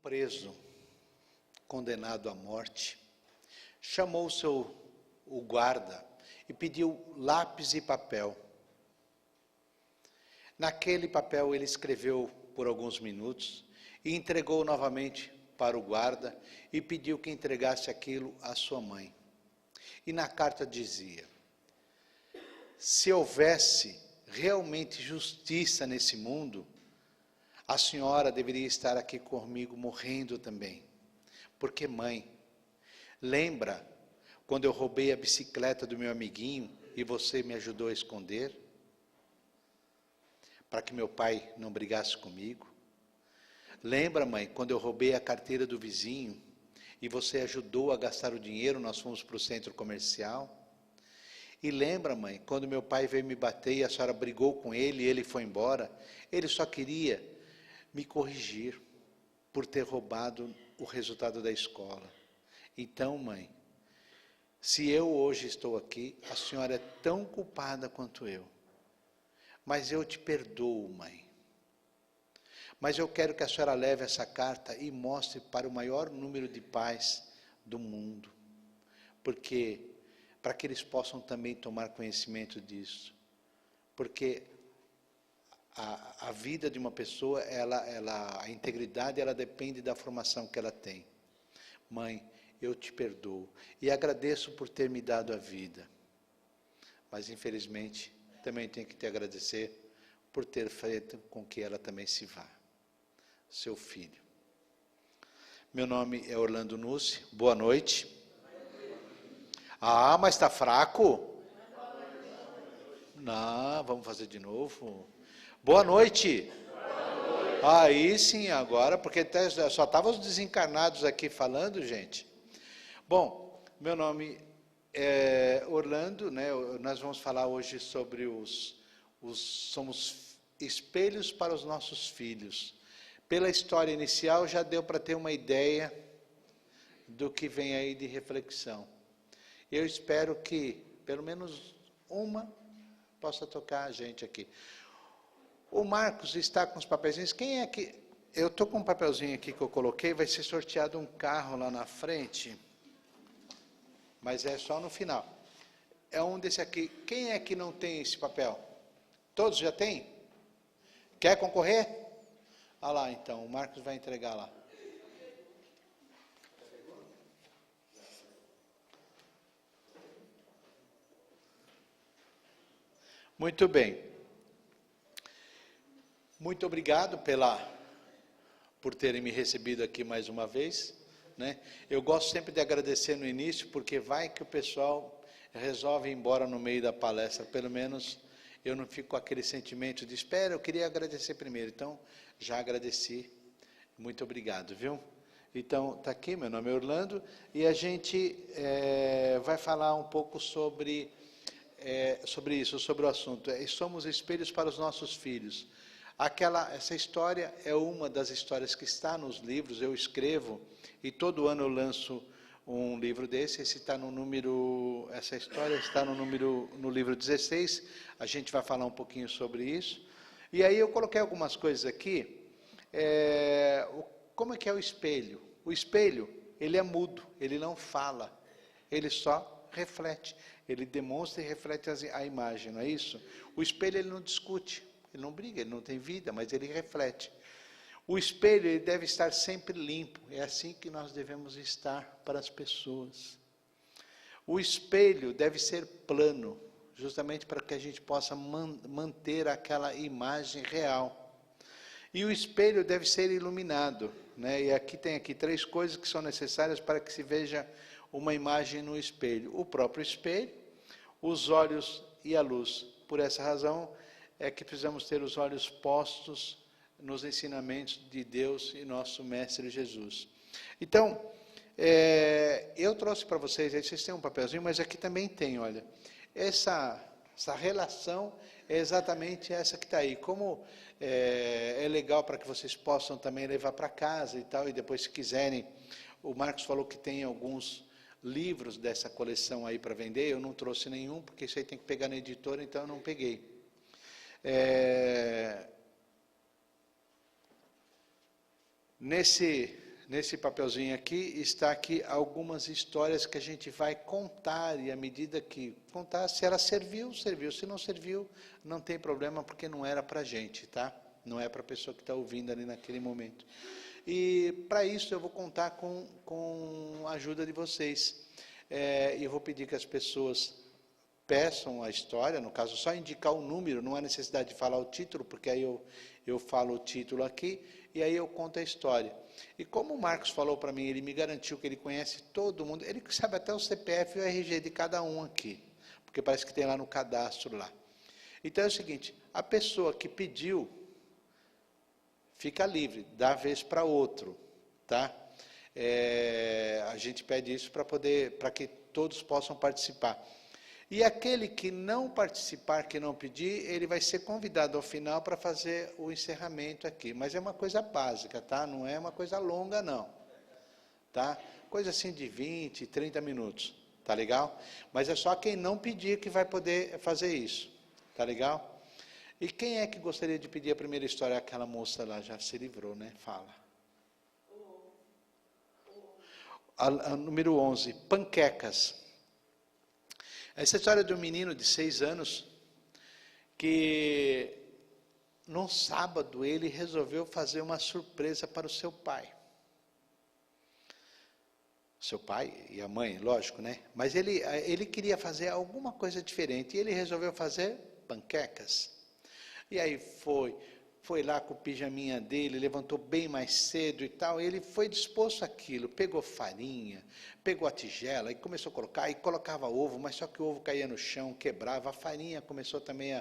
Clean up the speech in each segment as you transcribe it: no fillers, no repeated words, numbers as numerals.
preso, condenado à morte, chamou o guarda e pediu lápis e papel. Naquele papel ele escreveu por alguns minutos e entregou novamente para o guarda e pediu que entregasse aquilo à sua mãe. E na carta dizia: se houvesse realmente justiça nesse mundo, a senhora deveria estar aqui comigo morrendo também. Porque, mãe, lembra quando eu roubei a bicicleta do meu amiguinho e você me ajudou a esconder? Para que meu pai não brigasse comigo? Lembra, mãe, quando eu roubei a carteira do vizinho e você ajudou a gastar o dinheiro, nós fomos para o centro comercial? E lembra, mãe, quando meu pai veio me bater e a senhora brigou com ele e ele foi embora? Ele só queria me corrigir por ter roubado o resultado da escola. Então, mãe, se eu hoje estou aqui, a senhora é tão culpada quanto eu. Mas eu te perdoo, mãe. Mas eu quero que a senhora leve essa carta e mostre para o maior número de pais do mundo. Porque, para que eles possam também tomar conhecimento disso. Porque a vida de uma pessoa, a integridade, ela depende da formação que ela tem. Mãe, eu te perdoo e agradeço por ter me dado a vida. Mas, infelizmente, também tenho que te agradecer por ter feito com que ela também se vá. Seu filho. Meu nome é Orlando Nucci. Boa noite. Ah, mas está fraco? Não, vamos fazer de novo. Boa noite. Aí sim, agora, porque só estavam os desencarnados aqui falando, gente. Bom, meu nome é Orlando, né? Nós vamos falar hoje sobre somos espelhos para os nossos filhos. Pela história inicial já deu para ter uma ideia do que vem aí de reflexão. Eu espero que pelo menos uma possa tocar a gente aqui. O Marcos está com os papeizinhos. Quem é que... Eu estou com um papelzinho aqui que eu coloquei, vai ser sorteado um carro lá na frente, mas é só no final. É um desse aqui. Quem é que não tem esse papel? Todos já têm? Quer concorrer? Ah lá, então, o Marcos vai entregar lá. Muito bem. Muito obrigado por terem me recebido aqui mais uma vez, né? Eu gosto sempre de agradecer no início, porque vai que o pessoal resolve ir embora no meio da palestra, pelo menos eu não fico com aquele sentimento de espera, eu queria agradecer primeiro, então já agradeci, muito obrigado, viu? Então, está aqui, meu nome é Orlando, e a gente vai falar um pouco sobre isso, sobre o assunto. Somos espelhos para os nossos filhos. Essa história é uma das histórias que está nos livros, eu escrevo, e todo ano eu lanço um livro desse, essa história está no livro 16, a gente vai falar um pouquinho sobre isso. E aí eu coloquei algumas coisas aqui. Como é que é o espelho? O espelho, ele é mudo, ele não fala, ele só reflete, ele demonstra e reflete a imagem, não é isso? O espelho, ele não discute, ele não briga, ele não tem vida, mas ele reflete. O espelho, ele deve estar sempre limpo, é assim que nós devemos estar para as pessoas. O espelho deve ser plano, justamente para que a gente possa manter aquela imagem real. E o espelho deve ser iluminado, né? E aqui tem 3 coisas que são necessárias para que se veja uma imagem no espelho. O próprio espelho, os olhos e a luz. Por essa razão é que precisamos ter os olhos postos nos ensinamentos de Deus e nosso Mestre Jesus. Então, eu trouxe para vocês, aí vocês têm um papelzinho, mas aqui também tem, olha, essa relação é exatamente essa que está aí. Como é legal para que vocês possam também levar para casa e tal, e depois, se quiserem, o Marcos falou que tem alguns livros dessa coleção aí para vender, eu não trouxe nenhum, porque isso aí tem que pegar na editora, então eu não peguei. Nesse nesse papelzinho aqui, está aqui algumas histórias que a gente vai contar, e à medida que contar, se ela serviu, serviu. Se não serviu, não tem problema, porque não era para a gente, tá? Não é para a pessoa que está ouvindo ali naquele momento. E para isso eu vou contar com a ajuda de vocês. E eu vou pedir que as pessoas peçam a história, no caso, só indicar o número, não há necessidade de falar o título, porque aí eu falo o título aqui, e aí eu conto a história. E como o Marcos falou para mim, ele me garantiu que ele conhece todo mundo, ele sabe até o CPF e o RG de cada um aqui, porque parece que tem lá no cadastro lá. Então é o seguinte, a pessoa que pediu, fica livre, dá a vez para outro, tá? A gente pede isso para que todos possam participar. E aquele que não participar, que não pedir, ele vai ser convidado ao final para fazer o encerramento aqui. Mas é uma coisa básica, tá? Não é uma coisa longa, não. Tá? Coisa assim de 20, 30 minutos. Tá legal? Mas é só quem não pedir que vai poder fazer isso. Tá legal? E quem é que gostaria de pedir a primeira história? Aquela moça lá já se livrou, né? Fala. A número 11, panquecas. Essa história de um menino de 6 anos que, num sábado, ele resolveu fazer uma surpresa para o seu pai. Seu pai e a mãe, lógico, né? Mas ele queria fazer alguma coisa diferente e ele resolveu fazer panquecas. E aí foi lá com o pijaminha dele, levantou bem mais cedo e tal, ele foi disposto àquilo, pegou farinha, pegou a tigela e começou a colocar, e colocava ovo, mas só que o ovo caía no chão, quebrava, a farinha começou também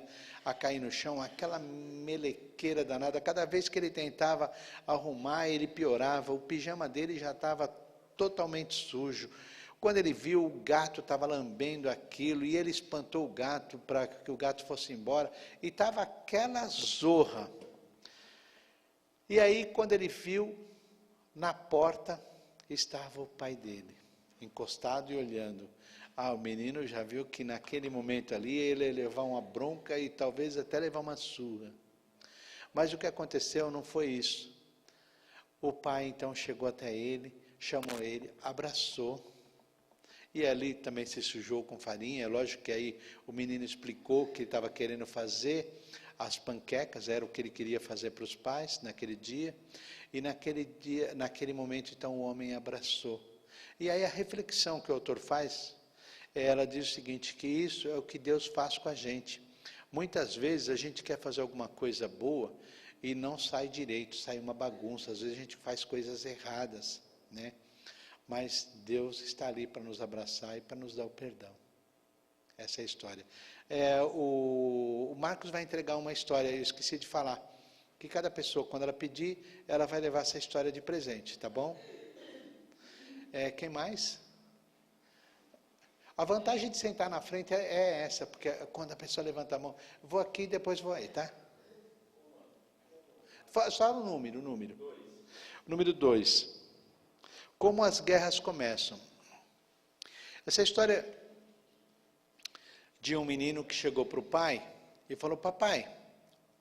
a cair no chão, aquela melequeira danada, cada vez que ele tentava arrumar, ele piorava, o pijama dele já estava totalmente sujo. Quando ele viu, o gato estava lambendo aquilo, e ele espantou o gato para que o gato fosse embora, e estava aquela zorra. E aí, quando ele viu, na porta estava o pai dele, encostado e olhando. O menino já viu que naquele momento ali ele ia levar uma bronca e talvez até levar uma surra. Mas o que aconteceu não foi isso. O pai então chegou até ele, chamou ele, abraçou. E ali também se sujou com farinha. É lógico que aí o menino explicou que ele estava querendo fazer as panquecas, era o que ele queria fazer para os pais naquele dia. E naquele momento, então, o homem abraçou. E aí a reflexão que o autor faz, ela diz o seguinte, que isso é o que Deus faz com a gente. Muitas vezes a gente quer fazer alguma coisa boa e não sai direito, sai uma bagunça. Às vezes a gente faz coisas erradas, né? Mas Deus está ali para nos abraçar e para nos dar o perdão. Essa é a história. O Marcos vai entregar uma história, eu esqueci de falar, que cada pessoa, quando ela pedir, ela vai levar essa história de presente, tá bom? Quem mais? A vantagem de sentar na frente é essa, porque quando a pessoa levanta a mão, vou aqui e depois vou aí, tá? Só o número. Número 2. Como as guerras começam. Essa história de um menino que chegou para o pai e falou, papai,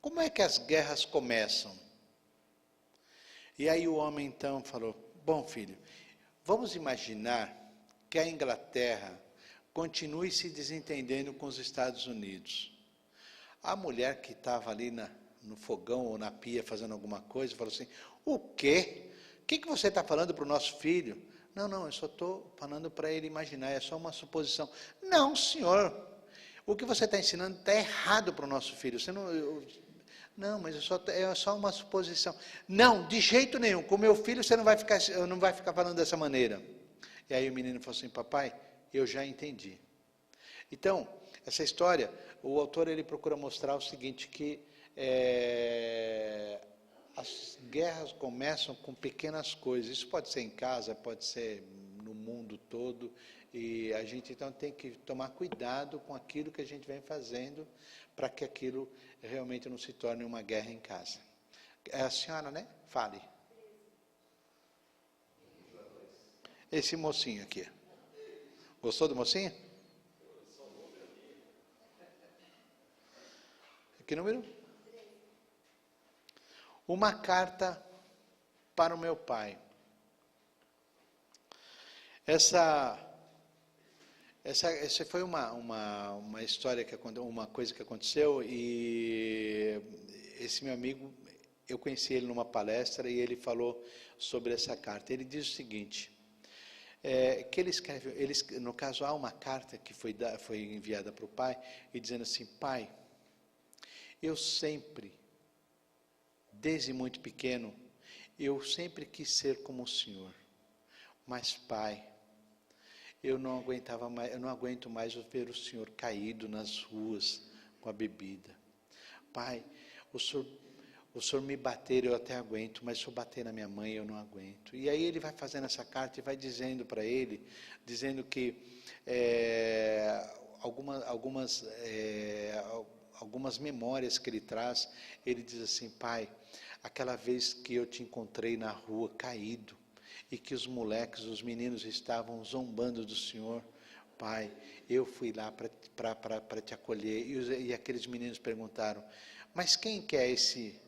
como é que as guerras começam? E aí o homem então falou, bom filho, vamos imaginar que a Inglaterra continue se desentendendo com os Estados Unidos. A mulher que estava ali no fogão ou na pia fazendo alguma coisa, falou assim, o quê? O que você está falando para o nosso filho? Não, eu só estou falando para ele imaginar, é só uma suposição. Não, senhor, o que você está ensinando está errado para o nosso filho. Você não, mas é só uma suposição. Não, de jeito nenhum, com o meu filho você não vai ficar falando dessa maneira. E aí o menino falou assim, papai, eu já entendi. Então, essa história, o autor ele procura mostrar o seguinte, que as guerras começam com pequenas coisas. Isso pode ser em casa, pode ser no mundo todo. E a gente então tem que tomar cuidado com aquilo que a gente vem fazendo para que aquilo realmente não se torne uma guerra em casa. A senhora, né? Fale. Esse mocinho aqui. Gostou do mocinho? Que número? Uma carta para o meu pai. Essa foi uma história, uma coisa que aconteceu, e esse meu amigo, eu conheci ele numa palestra e ele falou sobre essa carta. Ele diz o seguinte, que ele escreve, no caso há uma carta que foi enviada para o pai, e dizendo assim, pai, eu sempre, desde muito pequeno, eu sempre quis ser como o senhor, mas pai, eu não aguento mais ver o senhor caído nas ruas com a bebida. Pai, o senhor me bater, eu até aguento, mas se eu bater na minha mãe, eu não aguento. E aí ele vai fazendo essa carta e vai dizendo para ele, dizendo que algumas memórias que ele traz, ele diz assim, pai, aquela vez que eu te encontrei na rua caído, e que os moleques, os meninos estavam zombando do senhor, pai, eu fui lá para te acolher, e aqueles meninos perguntaram, mas quem que é esse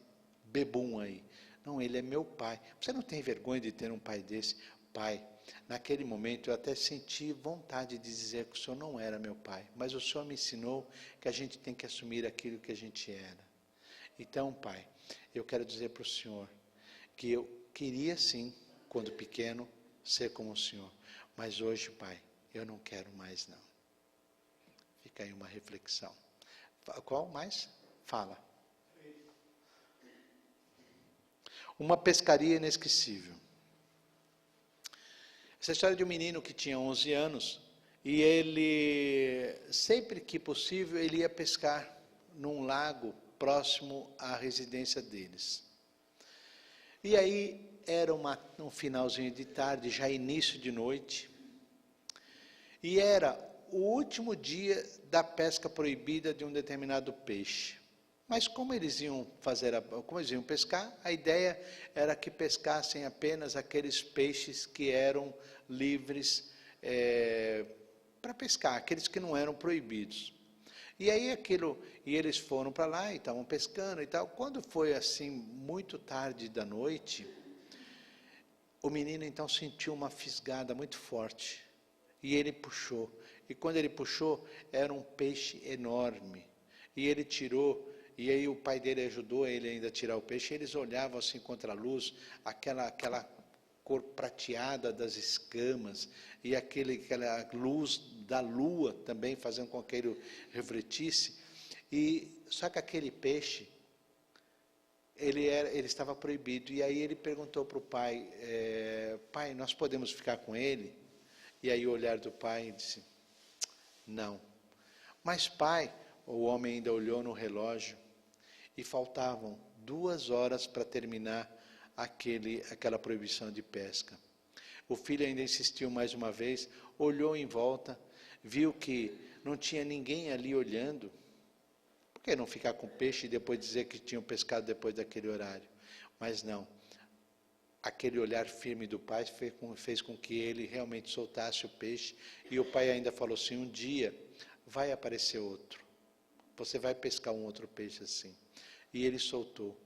bebum aí? Não, ele é meu pai. Você não tem vergonha de ter um pai desse? Pai, naquele momento eu até senti vontade de dizer que o senhor não era meu pai, mas o senhor me ensinou que a gente tem que assumir aquilo que a gente era. Então, pai, eu quero dizer para o senhor que eu queria sim, quando pequeno, ser como o senhor, mas hoje, pai, eu não quero mais não. Fica aí uma reflexão. Qual mais? Fala. Uma pescaria inesquecível. Essa história de um menino que tinha 11 anos, e ele, sempre que possível, ele ia pescar num lago próximo à residência deles. E aí, era um finalzinho de tarde, já início de noite, e era o último dia da pesca proibida de um determinado peixe. Mas como eles iam pescar, a ideia era que pescassem apenas aqueles peixes que eram livres para pescar, aqueles que não eram proibidos. E aí eles foram para lá e estavam pescando e tal. Quando foi assim, muito tarde da noite, o menino então sentiu uma fisgada muito forte, e ele puxou, e quando ele puxou, era um peixe enorme, e ele tirou, e aí o pai dele ajudou ele ainda a tirar o peixe, e eles olhavam assim contra a luz, aquela cor prateada das escamas, e aquela luz da lua também fazendo com que ele refletisse, só que aquele peixe, ele estava proibido, e aí ele perguntou para o pai, pai, nós podemos ficar com ele? E aí o olhar do pai disse, não. Mas pai, o homem ainda olhou no relógio, e faltavam 2 horas para terminar aquela proibição de pesca. O filho ainda insistiu mais uma vez, olhou em volta, viu que não tinha ninguém ali olhando. Por que não ficar com peixe e depois dizer que tinham pescado depois daquele horário? Mas não. Aquele olhar firme do pai fez com que ele realmente soltasse o peixe. E o pai ainda falou assim, um dia vai aparecer outro. Você vai pescar um outro peixe assim. E ele soltou.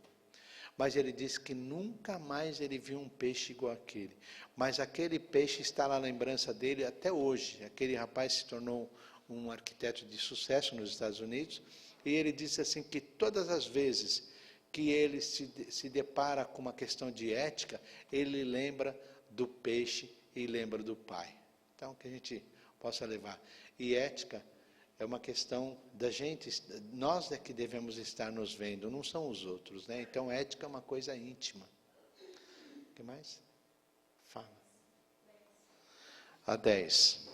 Mas ele disse que nunca mais ele viu um peixe igual aquele. Mas aquele peixe está na lembrança dele até hoje. Aquele rapaz se tornou um arquiteto de sucesso nos Estados Unidos. E ele disse assim que todas as vezes que ele se depara com uma questão de ética, ele lembra do peixe e lembra do pai. Então, que a gente possa levar. E ética é uma questão da gente, nós é que devemos estar nos vendo, não são os outros, né? Então, ética é uma coisa íntima. O que mais? Fala. A 10.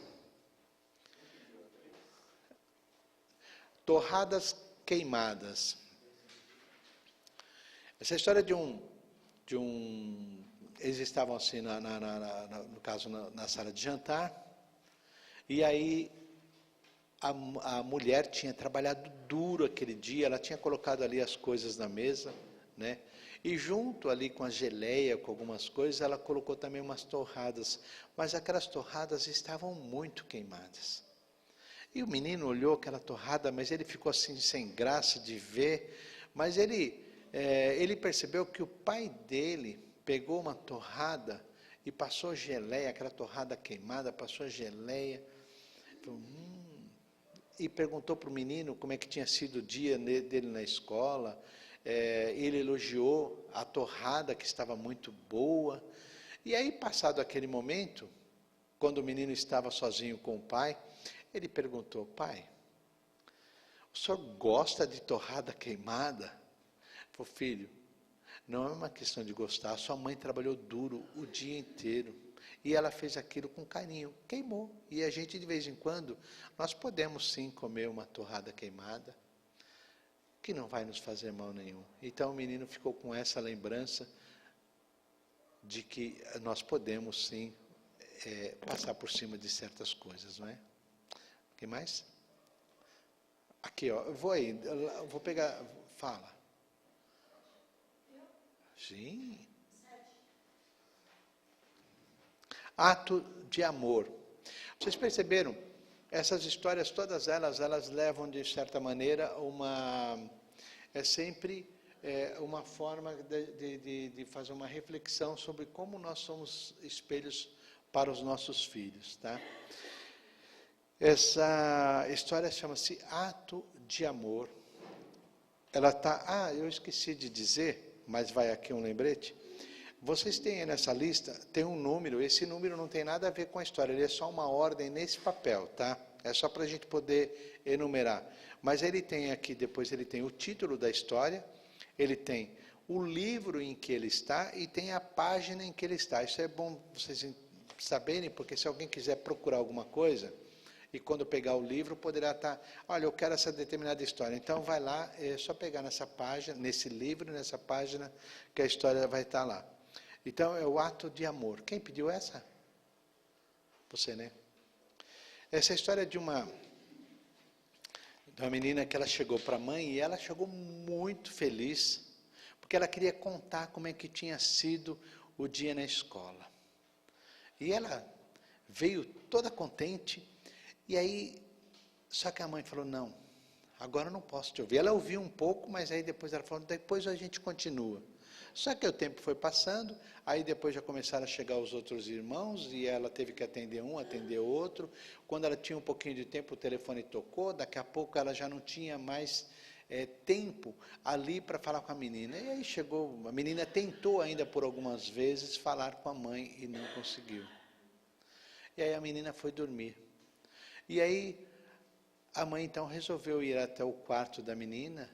Torradas queimadas. Essa história de um eles estavam assim, no caso, na sala de jantar, e aí a mulher tinha trabalhado duro aquele dia, ela tinha colocado ali as coisas na mesa, né? E junto ali com a geleia, com algumas coisas, ela colocou também umas torradas, mas aquelas torradas estavam muito queimadas. E o menino olhou aquela torrada, mas ele ficou assim sem graça de ver, mas ele percebeu que o pai dele pegou uma torrada e passou geleia, aquela torrada queimada, passou geleia. Falou, e perguntou para o menino como é que tinha sido o dia dele na escola. Ele elogiou a torrada, que estava muito boa. E aí, passado aquele momento, quando o menino estava sozinho com o pai, ele perguntou, pai, o senhor gosta de torrada queimada? Ele falou, filho, não é uma questão de gostar, sua mãe trabalhou duro o dia inteiro, e ela fez aquilo com carinho, queimou, e a gente de vez em quando, nós podemos sim comer uma torrada queimada, que não vai nos fazer mal nenhum. Então o menino ficou com essa lembrança, de que nós podemos sim, passar por cima de certas coisas, não é? O que mais? Aqui, ó, eu vou pegar, fala. Sim. Ato de amor. Vocês perceberam? Essas histórias, todas elas levam de certa maneira sempre uma forma de fazer uma reflexão sobre como nós somos espelhos para os nossos filhos, tá? Essa história chama-se Ato de Amor. Ela está, eu esqueci de dizer, mas vai aqui um lembrete. Vocês têm nessa lista, tem um número, esse número não tem nada a ver com a história, ele é só uma ordem nesse papel, tá? É só para a gente poder enumerar. Mas ele tem aqui, depois ele tem o título da história, ele tem o livro em que ele está e tem a página em que ele está. Isso é bom vocês saberem, porque se alguém quiser procurar alguma coisa, e quando pegar o livro, poderá estar, olha, eu quero essa determinada história. Então, vai lá, é só pegar nessa página, nesse livro, nessa página, que a história vai estar lá. Então, é o ato de amor. Quem pediu essa? Você, né? Essa história de uma menina que ela chegou para a mãe, e ela chegou muito feliz, porque ela queria contar como é que tinha sido o dia na escola. E ela veio toda contente, e aí, só que a mãe falou, não, agora eu não posso te ouvir. Ela ouviu um pouco, mas aí depois ela falou, depois a gente continua. Só que o tempo foi passando, aí depois já começaram a chegar os outros irmãos, e ela teve que atender um, atender outro. Quando ela tinha um pouquinho de tempo, o telefone tocou, daqui a pouco ela já não tinha mais tempo ali para falar com a menina. E aí chegou, a menina tentou ainda por algumas vezes falar com a mãe e não conseguiu. E aí a menina foi dormir. E aí, a mãe então resolveu ir até o quarto da menina,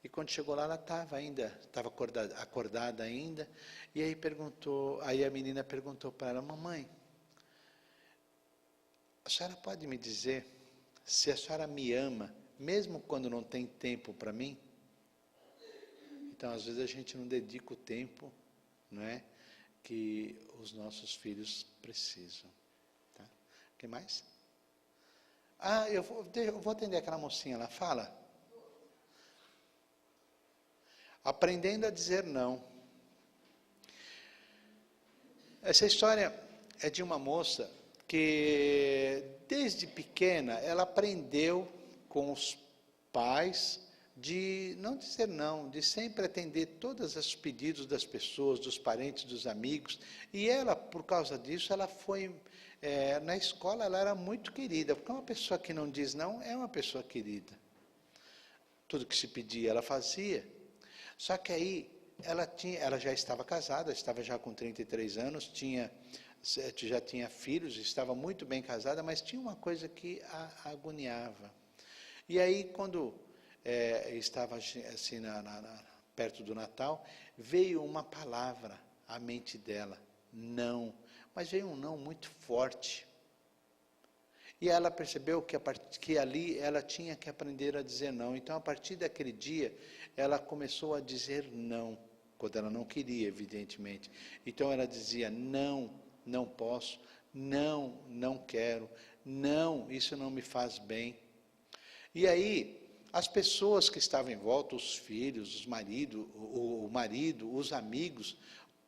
e quando chegou lá, ela estava acordada ainda, e aí a menina perguntou para ela, mamãe, a senhora pode me dizer se a senhora me ama, mesmo quando não tem tempo para mim? Então, às vezes a gente não dedica o tempo, não é, que os nossos filhos precisam. Tá? O que mais? Eu vou atender aquela mocinha lá, fala. Aprendendo a dizer não. Essa história é de uma moça que, desde pequena, ela aprendeu com os pais de não dizer não, de sempre atender todos os pedidos das pessoas, dos parentes, dos amigos. E ela, por causa disso, ela foi... na escola ela era muito querida, porque uma pessoa que não diz não é uma pessoa querida. Tudo que se pedia ela fazia. Só que aí ela já estava casada, estava já com 33 anos, já tinha filhos, estava muito bem casada, mas tinha uma coisa que a agoniava. E aí, quando estava assim perto do Natal, veio uma palavra à mente dela, não. Mas veio um não muito forte. E ela percebeu que ali ela tinha que aprender a dizer não. Então, a partir daquele dia, ela começou a dizer não, quando ela não queria, evidentemente. Então, ela dizia, não, não posso, não, não quero, não, isso não me faz bem. E aí, as pessoas que estavam em volta, os filhos, o marido, os amigos,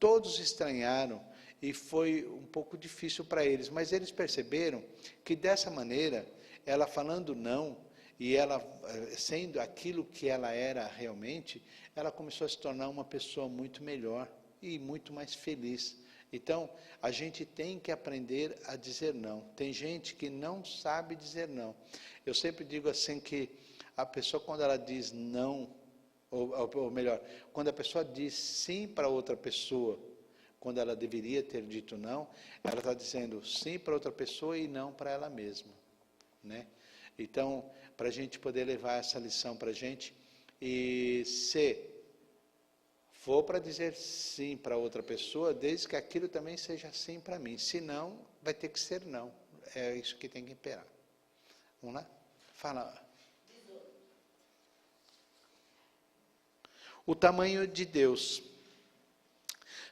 todos estranharam. E foi um pouco difícil para eles, mas eles perceberam que dessa maneira, ela falando não, e ela sendo aquilo que ela era realmente, ela começou a se tornar uma pessoa muito melhor e muito mais feliz. Então, a gente tem que aprender a dizer não. Tem gente que não sabe dizer não. Eu sempre digo assim que a pessoa, quando ela diz não, ou melhor, quando a pessoa diz sim para outra pessoa, quando ela deveria ter dito não, ela está dizendo sim para outra pessoa e não para ela mesma, né? Então, para a gente poder levar essa lição para a gente, e se for para dizer sim para outra pessoa, desde que aquilo também seja sim para mim, se não, vai ter que ser não, é isso que tem que imperar. Vamos lá? Fala. O tamanho de Deus.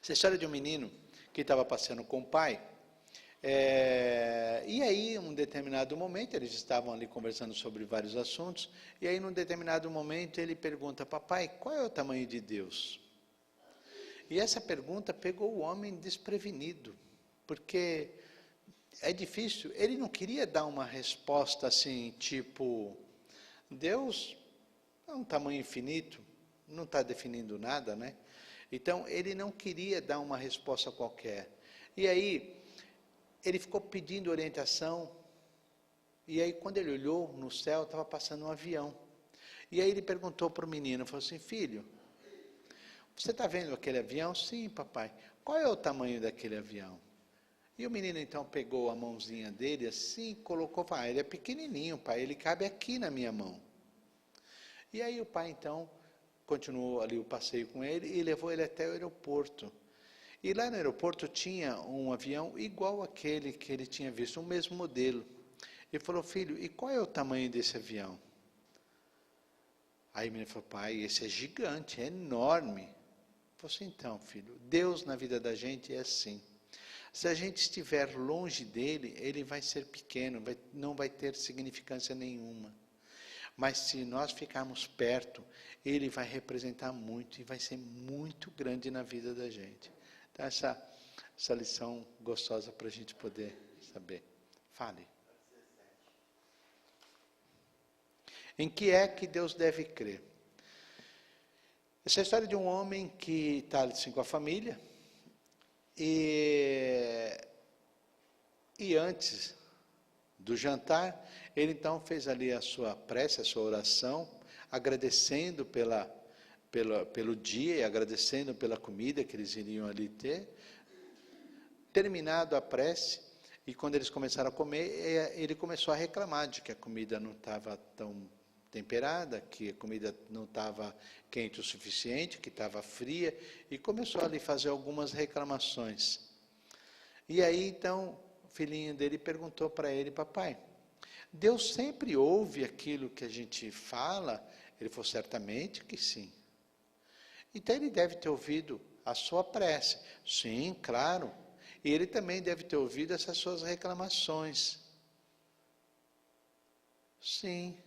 Essa história de um menino que estava passeando com o pai, e aí, em um determinado momento, eles estavam ali conversando sobre vários assuntos, e aí, num determinado momento, ele pergunta, papai, qual é o tamanho de Deus? E essa pergunta pegou o homem desprevenido, porque é difícil, ele não queria dar uma resposta assim, tipo, Deus é um tamanho infinito, não está definindo nada, né? Então, ele não queria dar uma resposta qualquer. E aí, ele ficou pedindo orientação, e aí quando ele olhou no céu, estava passando um avião. E aí ele perguntou para o menino, falou assim, filho, você está vendo aquele avião? Sim, papai. Qual é o tamanho daquele avião? E o menino então pegou a mãozinha dele assim, colocou, ele é pequenininho, pai, ele cabe aqui na minha mão. E aí o pai então continuou ali o passeio com ele e levou ele até o aeroporto. E lá no aeroporto tinha um avião igual àquele que ele tinha visto, o mesmo modelo. Ele falou, filho, e qual é o tamanho desse avião? Aí o menino falou, pai, esse é gigante, é enorme. Ele falou assim, então, filho, Deus na vida da gente é assim. Se a gente estiver longe dele, ele vai ser pequeno, não vai ter significância nenhuma. Mas se nós ficarmos perto, ele vai representar muito e vai ser muito grande na vida da gente. Então, essa lição gostosa para a gente poder saber. Fale. Em que é que Deus deve crer? Essa é a história de um homem que está assim com a família, e antes do jantar, ele então fez ali a sua prece, a sua oração, agradecendo pelo dia e agradecendo pela comida que eles iriam ali ter. Terminado a prece, e quando eles começaram a comer, ele começou a reclamar de que a comida não estava tão temperada, que a comida não estava quente o suficiente, que estava fria, e começou ali a fazer algumas reclamações. E aí, então, o filhinho dele perguntou para ele, papai, Deus sempre ouve aquilo que a gente fala? Ele falou, certamente que sim. Então, ele deve ter ouvido a sua prece. Sim, claro. E ele também deve ter ouvido essas suas reclamações. Sim.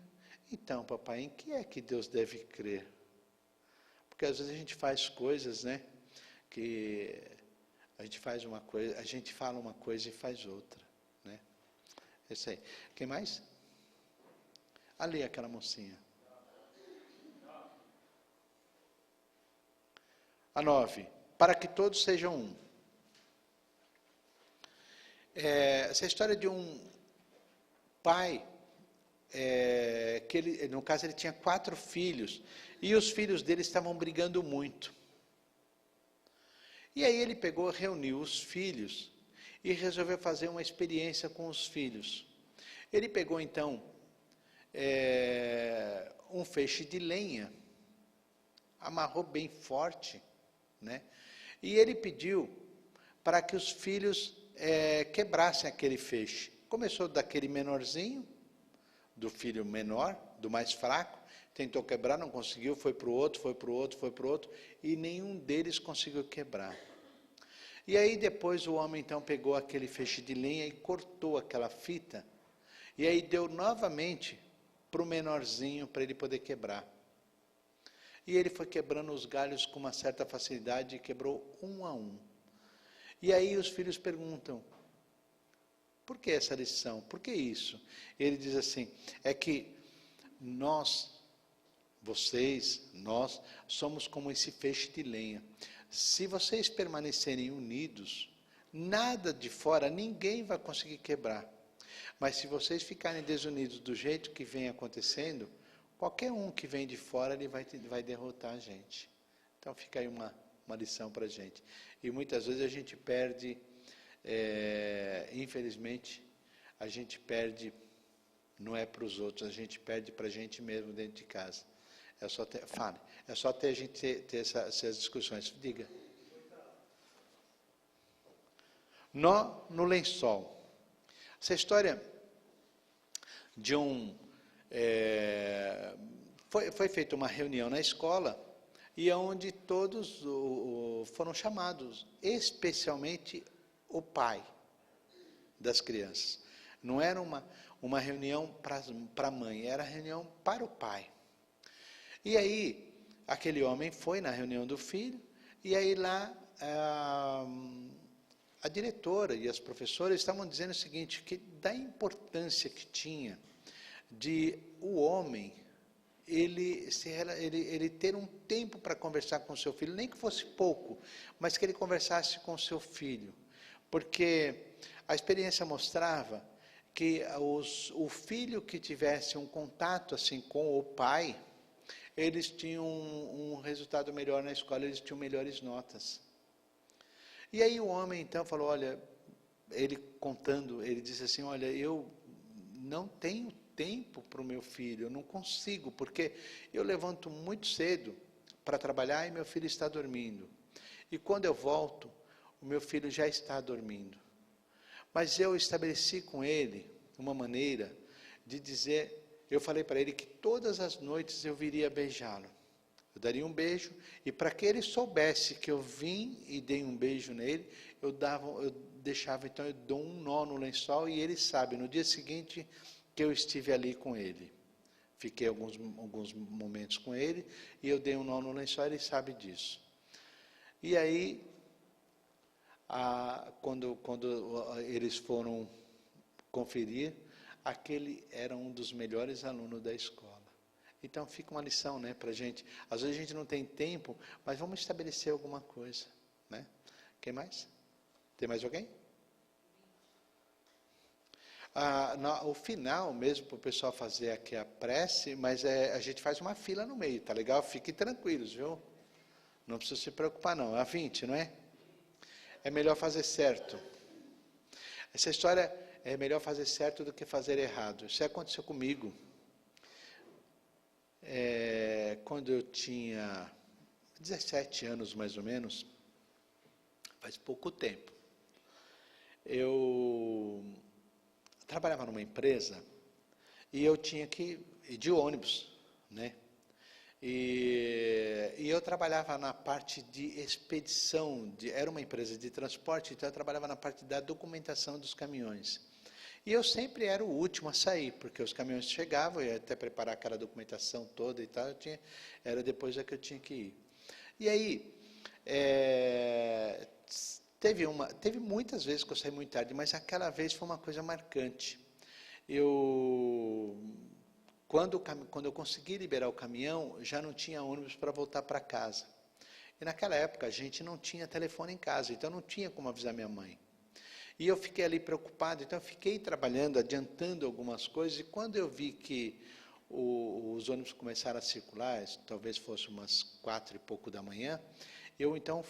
Então, papai, em que é que Deus deve crer? Porque às vezes a gente faz coisas, né? Que a gente faz uma coisa, a gente fala uma coisa e faz outra, né? É isso aí. Quem mais? Ali, aquela mocinha. A 9. Para que todos sejam um. Essa história de um pai, que ele, no caso ele tinha 4 filhos, e os filhos dele estavam brigando muito. E aí ele pegou, reuniu os filhos, e resolveu fazer uma experiência com os filhos. Ele pegou então, um feixe de lenha, amarrou bem forte, né? E ele pediu para que os filhos quebrassem aquele feixe. Começou daquele menorzinho, do filho menor, do mais fraco, tentou quebrar, não conseguiu, foi para o outro, foi para o outro, foi para o outro, e nenhum deles conseguiu quebrar. E aí depois o homem então pegou aquele feixe de lenha e cortou aquela fita, e aí deu novamente para o menorzinho, para ele poder quebrar. E ele foi quebrando os galhos com uma certa facilidade, e quebrou um a um. E aí os filhos perguntam, por que essa lição? Por que isso? Ele diz assim, é que nós, vocês, nós, somos como esse feixe de lenha. Se vocês permanecerem unidos, Nada de fora, ninguém vai conseguir quebrar. Mas se vocês ficarem desunidos do jeito que vem acontecendo, qualquer um que vem de fora, ele vai derrotar a gente. Então fica aí uma lição para a gente. E muitas vezes a gente perde, infelizmente, a gente perde, não é para os outros, a gente perde para a gente mesmo dentro de casa. É só ter, fale, é só ter a gente ter essas discussões. Diga. Nó no lençol. Essa história de foi feita uma reunião na escola, e onde todos foram chamados, especialmente o pai das crianças. Não era uma reunião para a mãe, era reunião para o pai. E aí, aquele homem foi na reunião do filho, e aí lá a diretora e as professoras estavam dizendo o seguinte, que da importância que tinha de o homem, ele ter um tempo para conversar com o seu filho, nem que fosse pouco, mas que ele conversasse com o seu filho. Porque a experiência mostrava que o filho que tivesse um contato assim com o pai, eles tinham um resultado melhor na escola, eles tinham melhores notas. E aí o homem então falou, olha, ele contando, ele disse assim, olha, eu não tenho tempo para o meu filho, eu não consigo, porque eu levanto muito cedo para trabalhar e meu filho está dormindo. E quando eu volto, o meu filho já está dormindo. Mas eu estabeleci com ele uma maneira de dizer, eu falei para ele que todas as noites eu viria beijá-lo. Eu daria um beijo, e para que ele soubesse que eu vim e dei um beijo nele, eu deixava, então eu dou um nó no lençol, e ele sabe, no dia seguinte, que eu estive ali com ele. Fiquei alguns momentos com ele, e eu dei um nó no lençol, ele sabe disso. E aí, quando eles foram conferir, aquele era um dos melhores alunos da escola. Então fica uma lição, né, para a gente. Às vezes a gente não tem tempo, mas vamos estabelecer alguma coisa, né? Quem mais? Tem mais alguém? O final mesmo, para o pessoal fazer aqui a prece, mas a gente faz uma fila no meio, tá legal? Fiquem tranquilos, viu? Não precisa se preocupar não, é a 20, não é? É melhor fazer certo. Essa história é melhor fazer certo do que fazer errado. Isso aconteceu comigo. Quando eu tinha 17 anos, mais ou menos, faz pouco tempo, eu trabalhava numa empresa e eu tinha que ir de ônibus, né? E eu trabalhava na parte de expedição, era uma empresa de transporte, então eu trabalhava na parte da documentação dos caminhões. E eu sempre era o último a sair, porque os caminhões chegavam, eu ia até preparar aquela documentação toda e tal, era depois que eu tinha que ir. E aí, teve muitas vezes que eu saí muito tarde, mas aquela vez foi uma coisa marcante. Quando eu consegui liberar o caminhão, já não tinha ônibus para voltar para casa. E naquela época a gente não tinha telefone em casa, então não tinha como avisar minha mãe. E eu fiquei ali preocupado, então eu fiquei trabalhando, adiantando algumas coisas, e quando eu vi que os ônibus começaram a circular, talvez fosse umas 4 e pouco da manhã, eu então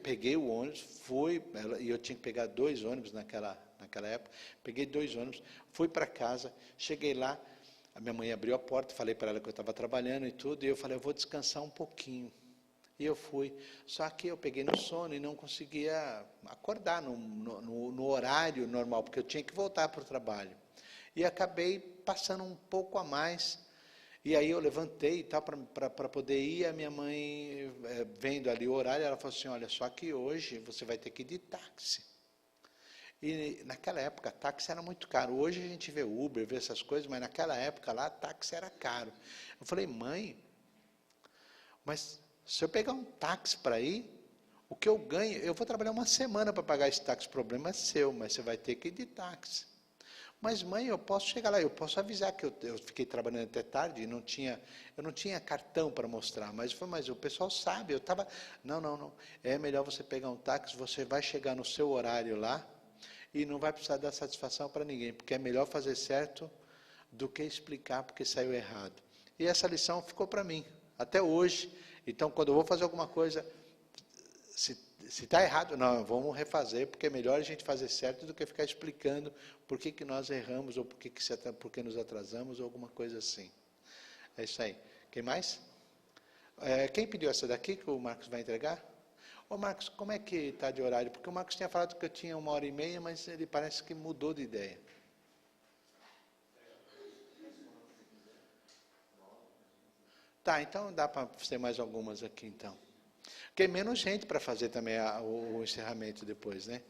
peguei o ônibus, e eu tinha que pegar 2 ônibus naquela época, peguei 2 ônibus, fui para casa, cheguei lá, a minha mãe abriu a porta, falei para ela que eu estava trabalhando e tudo, e eu falei, eu vou descansar um pouquinho. E eu fui, só que eu peguei no sono e não conseguia acordar no horário normal, porque eu tinha que voltar para o trabalho. E acabei passando um pouco a mais, e aí eu levantei e tal, para poder ir, a minha mãe, vendo ali o horário, ela falou assim, olha, só que hoje você vai ter que ir de táxi. E naquela época, táxi era muito caro. Hoje a gente vê Uber, vê essas coisas, mas naquela época lá, táxi era caro. Eu falei, mãe, mas se eu pegar um táxi para ir, o que eu ganho, eu vou trabalhar uma semana para pagar esse táxi, o problema é seu, mas você vai ter que ir de táxi. Mas, mãe, eu posso chegar lá, eu posso avisar que eu fiquei trabalhando até tarde, eu não tinha cartão para mostrar. Mas o pessoal sabe, eu estava... Não. É melhor você pegar um táxi, você vai chegar no seu horário lá e não vai precisar dar satisfação para ninguém, porque é melhor fazer certo do que explicar porque saiu errado. E essa lição ficou para mim, até hoje. Então, quando eu vou fazer alguma coisa, se está errado, não, vamos refazer, porque é melhor a gente fazer certo do que ficar explicando por que nós erramos, ou por que nos atrasamos, ou alguma coisa assim. É isso aí. Quem mais? Quem pediu essa daqui que o Marcos vai entregar? Ô Marcos, como é que está de horário? Porque o Marcos tinha falado que eu tinha 1h30, mas ele parece que mudou de ideia. Tá, então dá para ser mais algumas aqui, então. Porque é menos gente para fazer também o encerramento depois, né?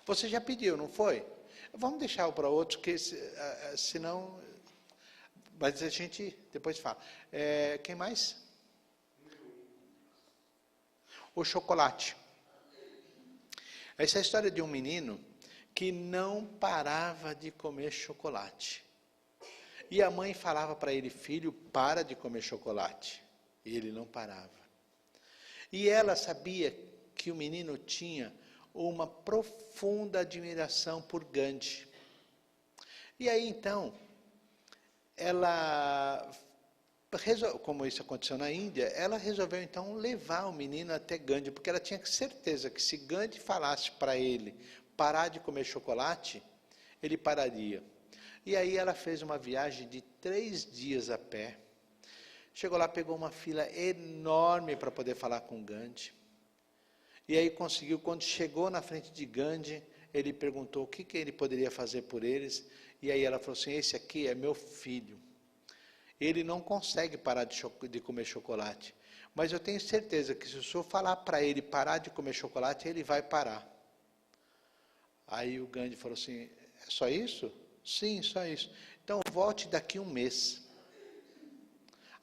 Você já pediu, não foi? Vamos deixar para outros, que senão... Mas a gente depois fala. Quem mais? O chocolate. Essa é a história de um menino que não parava de comer chocolate. E a mãe falava para ele, filho, para de comer chocolate. E ele não parava. E ela sabia que o menino tinha uma profunda admiração por Gandhi. E aí, então, ela, como isso aconteceu na Índia, ela resolveu, então, levar o menino até Gandhi, porque ela tinha certeza que se Gandhi falasse para ele parar de comer chocolate, ele pararia. E aí ela fez uma viagem de 3 dias a pé. Chegou lá, pegou uma fila enorme para poder falar com Gandhi. E aí conseguiu, quando chegou na frente de Gandhi, ele perguntou o que ele poderia fazer por eles. E aí ela falou assim, esse aqui é meu filho. Ele não consegue parar de comer chocolate. Mas eu tenho certeza que se o senhor falar para ele parar de comer chocolate, ele vai parar. Aí o Gandhi falou assim, é só isso? Sim, só isso. Então volte daqui 1 mês.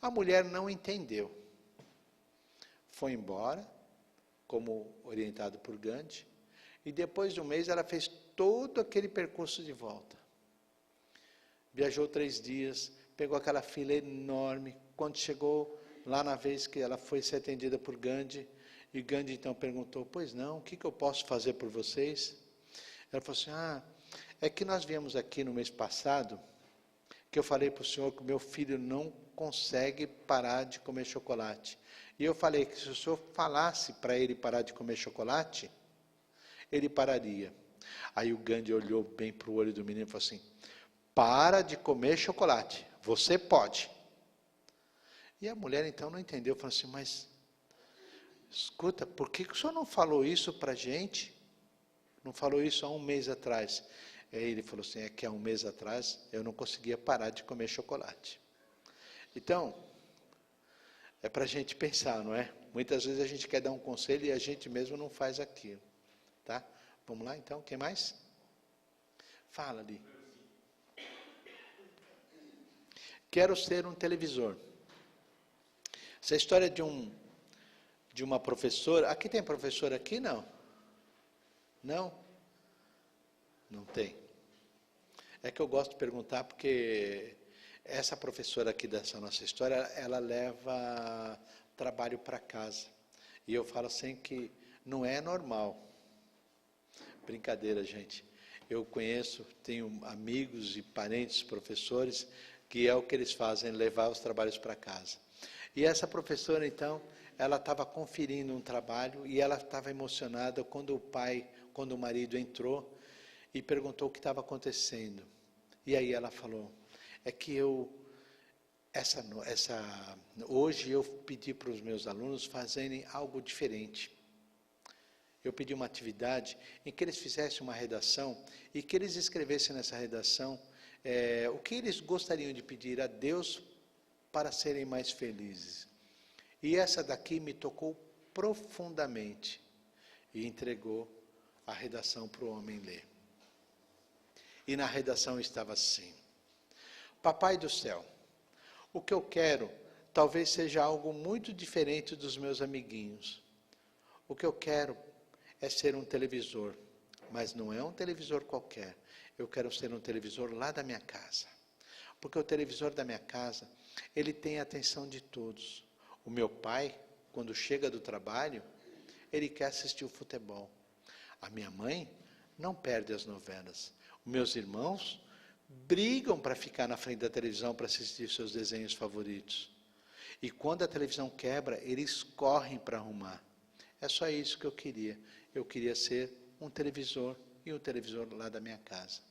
A mulher não entendeu. Foi embora, como orientado por Gandhi, e depois de 1 mês ela fez todo aquele percurso de volta. Viajou 3 dias, pegou aquela fila enorme. Quando chegou lá na vez que ela foi ser atendida por Gandhi, e Gandhi então perguntou, pois não, o que eu posso fazer por vocês? Ela falou assim, é que nós viemos aqui no mês passado, que eu falei para o senhor que o meu filho não consegue parar de comer chocolate. E eu falei que se o senhor falasse para ele parar de comer chocolate, ele pararia. Aí o Gandhi olhou bem para o olho do menino e falou assim, para de comer chocolate, você pode. E a mulher então não entendeu, falou assim, mas, escuta, por que o senhor não falou isso para a gente? Não falou isso há 1 mês atrás. Aí ele falou assim, é que há 1 mês atrás eu não conseguia parar de comer chocolate. Então, é para a gente pensar, não é? Muitas vezes a gente quer dar um conselho e a gente mesmo não faz aquilo. Tá? Vamos lá então, quem mais? Fala ali. Quero ser um televisor. Essa história de uma professora... Aqui tem professora aqui? Não? Não? Não tem. É que eu gosto de perguntar porque essa professora aqui dessa nossa história, ela leva trabalho para casa. E eu falo assim que não é normal. Brincadeira, gente. Eu conheço, tenho amigos e parentes professores que é o que eles fazem, levar os trabalhos para casa. E essa professora, então, ela estava conferindo um trabalho e ela estava emocionada quando o marido entrou e perguntou o que estava acontecendo. E aí ela falou, é que hoje eu pedi para os meus alunos fazerem algo diferente. Eu pedi uma atividade em que eles fizessem uma redação e que eles escrevessem nessa redação o que eles gostariam de pedir a Deus para serem mais felizes. E essa daqui me tocou profundamente e entregou a redação para o homem ler. E na redação estava assim, Papai do céu, o que eu quero talvez seja algo muito diferente dos meus amiguinhos. O que eu quero é ser um televisor, mas não é um televisor qualquer. Eu quero ser um televisor lá da minha casa. Porque o televisor da minha casa, ele tem a atenção de todos. O meu pai, quando chega do trabalho, ele quer assistir o futebol. A minha mãe não perde as novelas. Os meus irmãos brigam para ficar na frente da televisão para assistir seus desenhos favoritos. E quando a televisão quebra, eles correm para arrumar. É só isso que eu queria. Eu queria ser um televisor e um televisor lá da minha casa.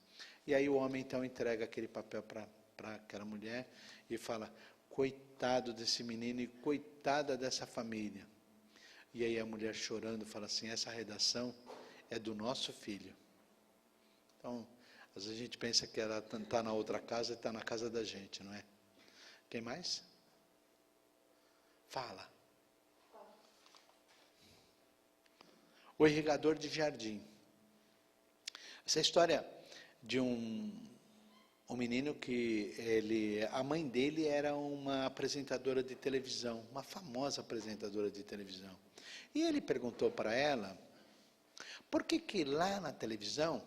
E aí o homem então entrega aquele papel para aquela mulher e fala, coitado desse menino e coitada dessa família. E aí a mulher chorando fala assim, essa redação é do nosso filho. Então, às vezes a gente pensa que ela está na outra casa e está na casa da gente, não é? Quem mais? Fala. O irrigador de jardim. Essa história de um menino que a mãe dele era uma apresentadora de televisão, uma famosa apresentadora de televisão. E ele perguntou para ela, por que lá na televisão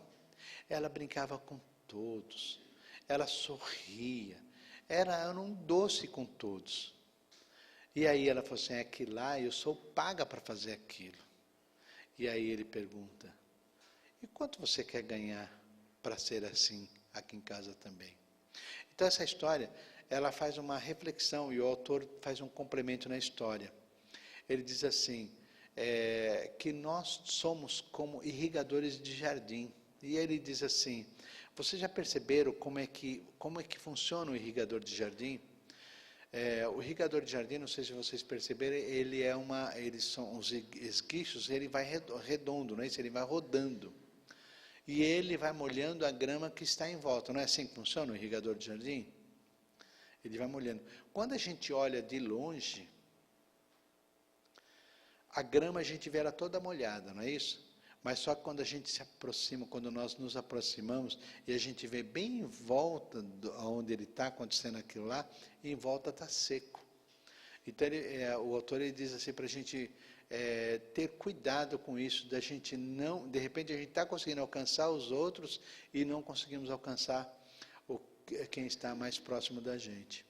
ela brincava com todos, ela sorria, era um doce com todos. E aí ela falou assim, é que lá eu sou paga para fazer aquilo. E aí ele pergunta, e quanto você quer ganhar para ser assim aqui em casa também? Então essa história, ela faz uma reflexão e o autor faz um complemento na história. Ele diz assim, que nós somos como irrigadores de jardim. E ele diz assim, vocês já perceberam como é que funciona o irrigador de jardim? O irrigador de jardim, não sei se vocês perceberam, eles são os esguichos, ele vai redondo, não é isso? Ele vai rodando. E ele vai molhando a grama que está em volta. Não é assim que funciona o irrigador de jardim? Ele vai molhando. Quando a gente olha de longe, a grama a gente vê ela toda molhada, não é isso? Mas só que quando a gente se aproxima, quando nós nos aproximamos, e a gente vê bem em volta onde ele está acontecendo aquilo lá, em volta está seco. Então o autor ele diz assim para a gente ter cuidado com isso, da gente não, de repente a gente está conseguindo alcançar os outros e não conseguimos alcançar quem está mais próximo da gente.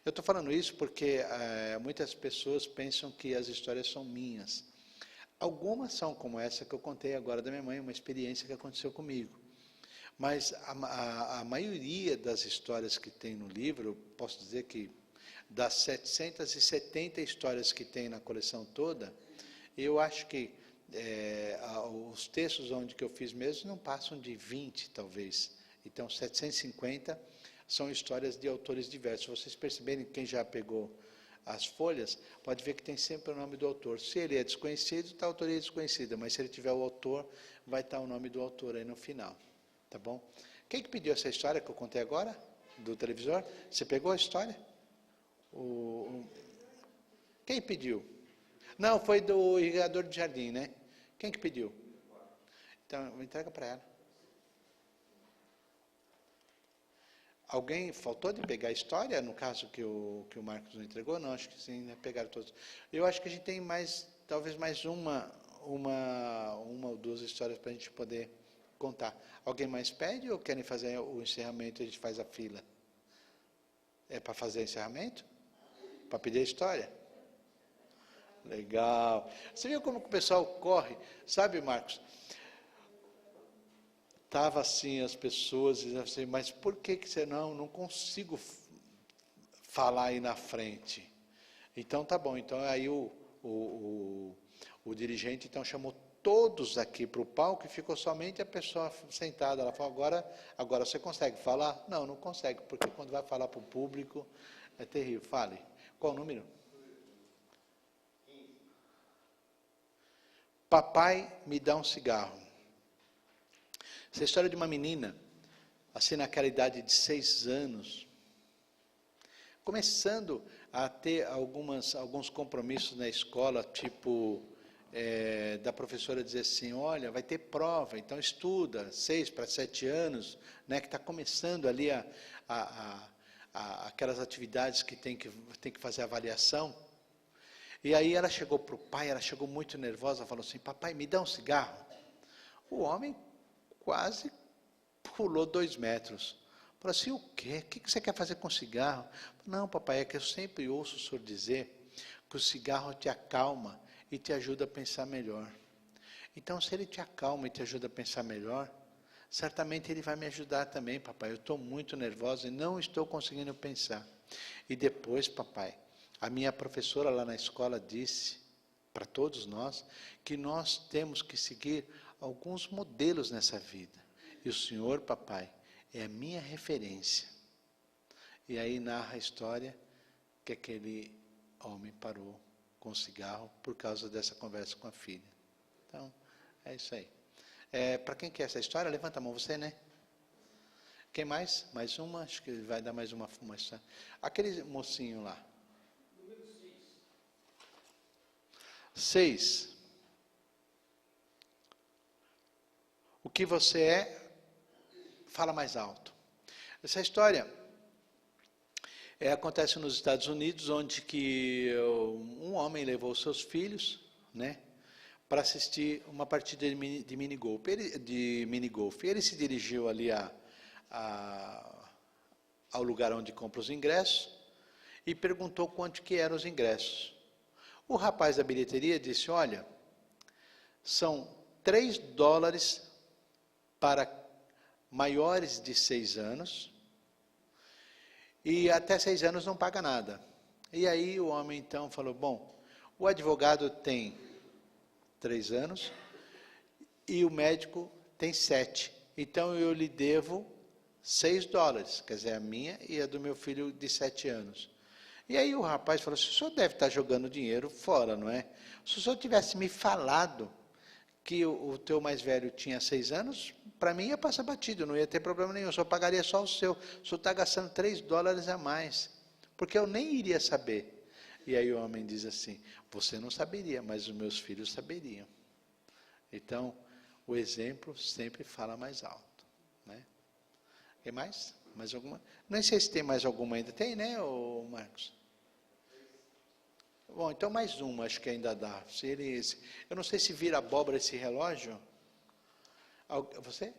Eu estou falando isso porque muitas pessoas pensam que as histórias são minhas. Algumas são como essa que eu contei agora da minha mãe, uma experiência que aconteceu comigo. Mas a maioria das histórias que tem no livro, eu posso dizer que das 770 histórias que tem na coleção toda, eu acho que os textos onde que eu fiz mesmo não passam de 20, talvez. Então, 750 são histórias de autores diversos. Se vocês perceberem, quem já pegou as folhas, pode ver que tem sempre o nome do autor. Se ele é desconhecido, está a autoria desconhecida, mas se ele tiver o autor, vai estar o nome do autor aí no final. Tá bom? Quem que pediu essa história que eu contei agora, do televisor? Você pegou a história? Quem pediu? Não, foi do irrigador de jardim, né? Quem que pediu? Então, entrega para ela. Alguém faltou de pegar a história, no caso que o Marcos não entregou? Não, acho que sim, né? Pegaram todos. Eu acho que a gente tem talvez mais uma ou duas histórias para a gente poder contar. Alguém mais pede ou querem fazer o encerramento e a gente faz a fila? É para fazer encerramento? Para pedir a história? Legal. Você viu como que o pessoal corre? Sabe, Marcos? Estava assim, as pessoas diziam assim, mas por que você não consigo falar aí na frente? Então tá bom, então aí o dirigente então chamou todos aqui para o palco e ficou somente a pessoa sentada. Ela falou, agora você consegue falar? Não, não consegue, porque quando vai falar para o público é terrível. Fale. Qual o número? Papai, me dá um cigarro. Essa história de uma menina, assim naquela idade de 6 anos, começando a ter alguns compromissos na escola, tipo, da professora dizer assim, olha, vai ter prova, então estuda, 6 para 7 anos, né, que está começando ali aquelas atividades que tem que fazer avaliação. E aí ela chegou para o pai, ela chegou muito nervosa, falou assim, papai, me dá um cigarro. O homem quase pulou 2 metros. Falou assim, o quê? O que você quer fazer com cigarro? Não, papai, é que eu sempre ouço o senhor dizer que o cigarro te acalma e te ajuda a pensar melhor. Então, se ele te acalma e te ajuda a pensar melhor, certamente ele vai me ajudar também, papai. Eu estou muito nervosa e não estou conseguindo pensar. E depois, papai, a minha professora lá na escola disse para todos nós que nós temos que seguir alguns modelos nessa vida. E o senhor, papai, é a minha referência. E aí narra a história que aquele homem parou com o cigarro por causa dessa conversa com a filha. Então, é isso aí. Para quem quer essa história, levanta a mão, você, né? Quem mais? Mais uma? Acho que vai dar mais uma história. Aquele mocinho lá. Número 6. O que você é, fala mais alto. Essa história acontece nos Estados Unidos, onde que um homem levou seus filhos, né, para assistir uma partida de minigolf. Ele se dirigiu ali ao lugar onde compra os ingressos e perguntou quanto que eram os ingressos. O rapaz da bilheteria disse, olha, são $3 para maiores de 6 anos, e até 6 anos não paga nada. E aí o homem então falou, bom, o advogado tem 3 anos e o médico tem 7. Então eu lhe devo $6, quer dizer, a minha e a do meu filho de 7 anos. E aí o rapaz falou, o senhor deve estar jogando dinheiro fora, não é? Se o senhor tivesse me falado que o teu mais velho tinha 6 anos, para mim ia passar batido, não ia ter problema nenhum, eu só pagaria só o seu. O senhor está gastando $3 a mais, porque eu nem iria saber. E aí o homem diz assim, você não saberia, mas os meus filhos saberiam. Então, o exemplo sempre fala mais alto. Né? Tem mais? Mais alguma? Não sei se tem mais alguma ainda. Tem, né, Marcos? Bom, então mais uma, acho que ainda dá. Eu não sei se vira abóbora esse relógio. Você?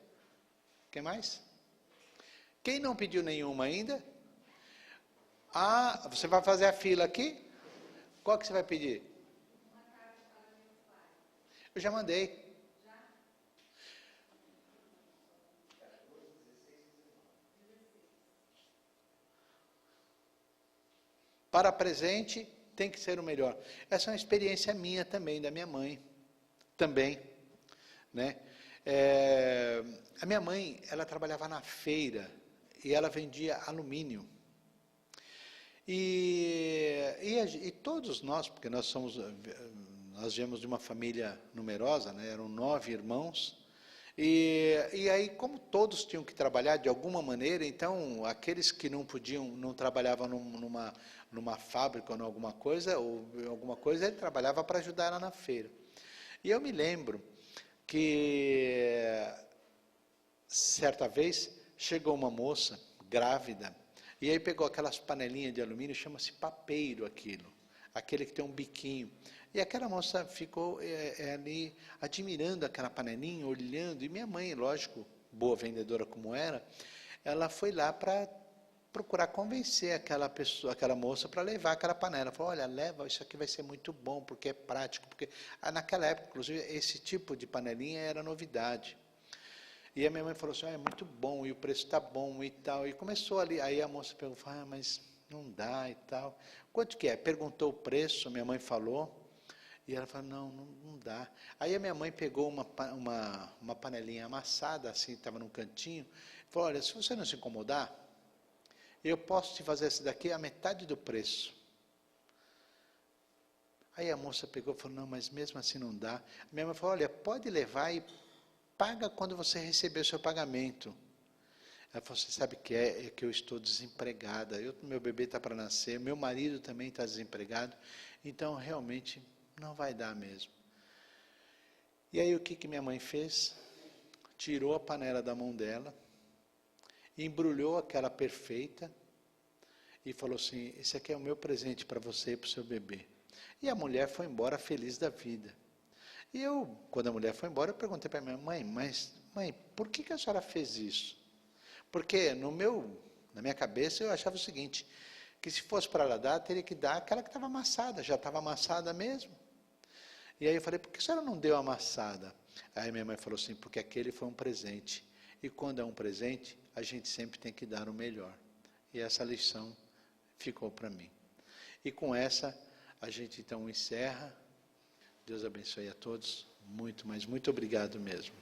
Quem mais? Quem não pediu nenhuma ainda? Ah, você vai fazer a fila aqui? Qual que você vai pedir? Uma carta para meu pai. Eu já mandei. Para presente, tem que ser o melhor. Essa é uma experiência minha também, da minha mãe. Também. Né? A minha mãe, ela trabalhava na feira e ela vendia alumínio. E todos nós, porque nós viemos de uma família numerosa, né? Eram 9 irmãos, e aí, como todos tinham que trabalhar de alguma maneira, então, aqueles que não podiam, não trabalhavam numa fábrica ou em alguma coisa, ele trabalhava para ajudar ela na feira. E eu me lembro que, certa vez, chegou uma moça grávida, e aí pegou aquelas panelinhas de alumínio, chama-se papeiro aquele que tem um biquinho. E aquela moça ficou ali admirando aquela panelinha, olhando, e minha mãe, lógico, boa vendedora como era, ela foi lá para procurar convencer aquela moça para levar aquela panela. Falou, olha, leva, isso aqui vai ser muito bom, porque é prático, porque naquela época, inclusive, esse tipo de panelinha era novidade. E a minha mãe falou assim, é muito bom, e o preço está bom e tal. E começou ali, aí a moça perguntou, mas não dá e tal. Quanto que é? Perguntou o preço, minha mãe falou, e ela falou, não dá. Aí a minha mãe pegou uma panelinha amassada, assim, estava num cantinho, e falou, olha, se você não se incomodar, eu posso te fazer essa daqui a metade do preço. Aí a moça pegou e falou, não, mas mesmo assim não dá. A minha mãe falou, olha, pode levar e paga quando você receber o seu pagamento. Ela falou, você sabe que é que eu estou desempregada, meu bebê está para nascer, meu marido também está desempregado, então realmente não vai dar mesmo. E aí o que minha mãe fez? Tirou a panela da mão dela, embrulhou aquela perfeita e falou assim, esse aqui é o meu presente para você e para o seu bebê. E a mulher foi embora feliz da vida. E eu, quando a mulher foi embora, eu perguntei para minha mãe, mas mãe, por que a senhora fez isso? Porque na minha cabeça eu achava o seguinte, que se fosse para ela dar, teria que dar aquela que estava amassada, já estava amassada mesmo. E aí eu falei, por que a senhora não deu amassada? Aí minha mãe falou assim, porque aquele foi um presente. E quando é um presente, a gente sempre tem que dar o melhor. E essa lição ficou para mim. E com essa, a gente então encerra. Deus abençoe a todos. Muito, mas muito obrigado mesmo.